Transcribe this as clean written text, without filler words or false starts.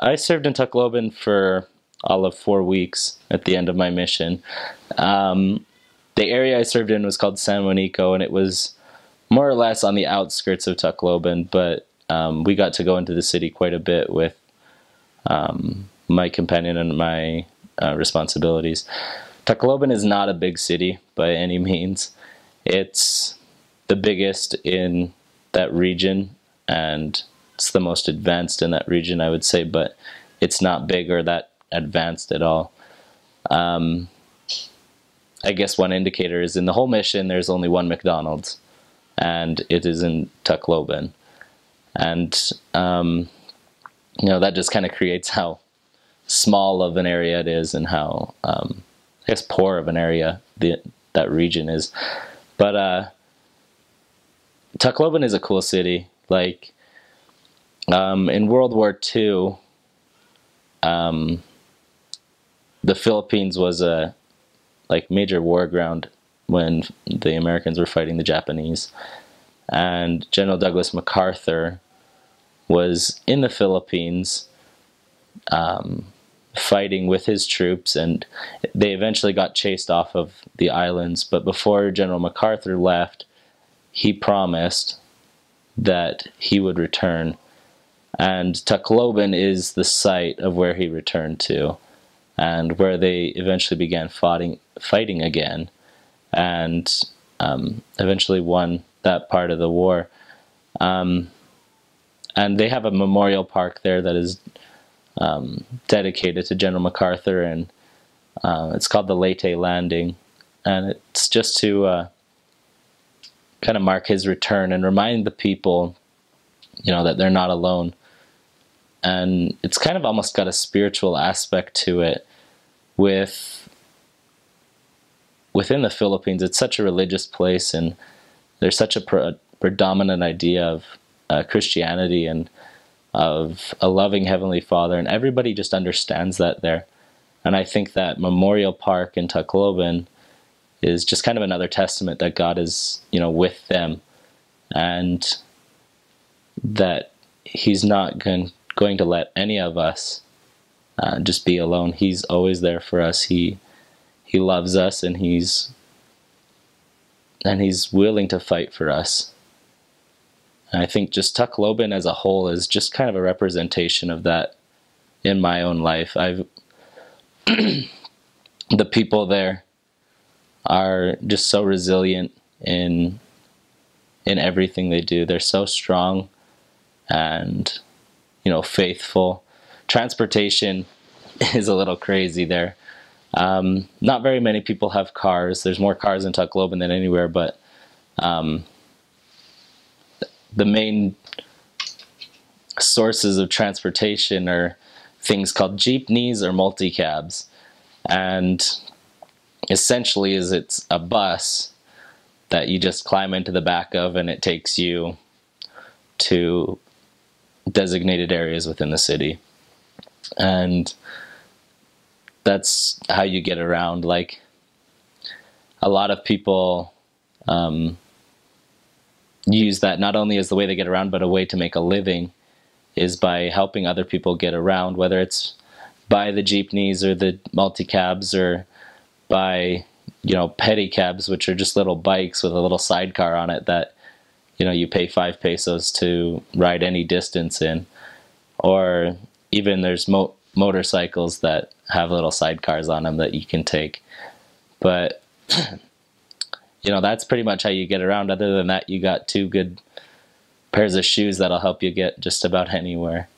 I served in Tacloban for all of 4 weeks at the end of my mission. Um, the area I served in was called San Juanico, and it was more or less on the outskirts of Tacloban, but we got to go into the city quite a bit with my companion and my responsibilities. Tacloban is not a big city by any means. It's the biggest in that region, and it's the most advanced in that region, I would say, but it's not big or that advanced at all. I guess one indicator is in the whole mission, there's only one McDonald's, and it is in Tacloban. And, that just kind of creates how small of an area it is and how, I guess, poor of an area that region is. But Tacloban is a cool city. Like, in World War II, the Philippines was a major war ground when the Americans were fighting the Japanese, and General Douglas MacArthur was in the Philippines fighting with his troops, and they eventually got chased off of the islands. But before General MacArthur left, he promised that he would return, and Tacloban is the site of where he returned to, and where they eventually began fighting again, and eventually won that part of the war. And they have a memorial park there that is dedicated to General MacArthur, and it's called the Leyte Landing, and it's just to kind of mark his return and remind the people, that they're not alone. And it's kind of almost got a spiritual aspect to it. Within the Philippines, it's such a religious place, and there's such a predominant idea of Christianity and of a loving Heavenly Father, and everybody just understands that there. And I think that Memorial Park in Tacloban is just kind of another testament that God is, with them, and that He's not going to let any of us just be alone. He's always there for us. He loves us, and He's willing to fight for us. And I think just Tacloban as a whole is just kind of a representation of that in my own life. The people there are just so resilient in everything they do. They're so strong and, faithful. Transportation is a little crazy there. Not very many people have cars. There's more cars in Tacloban than anywhere, but the main sources of transportation are things called jeepneys or multi-cabs. And essentially it's a bus that you just climb into the back of, and it takes you to designated areas within the city. And that's how you get around. Like, a lot of people use that not only as the way they get around, but a way to make a living is by helping other people get around, whether it's by the jeepneys or the multi-cabs, or by, pedicabs, which are just little bikes with a little sidecar on it that, you pay 5 pesos to ride any distance in. Or even there's motorcycles that have little sidecars on them that you can take. But that's pretty much how you get around. Other than that, you got 2 good pairs of shoes that'll help you get just about anywhere.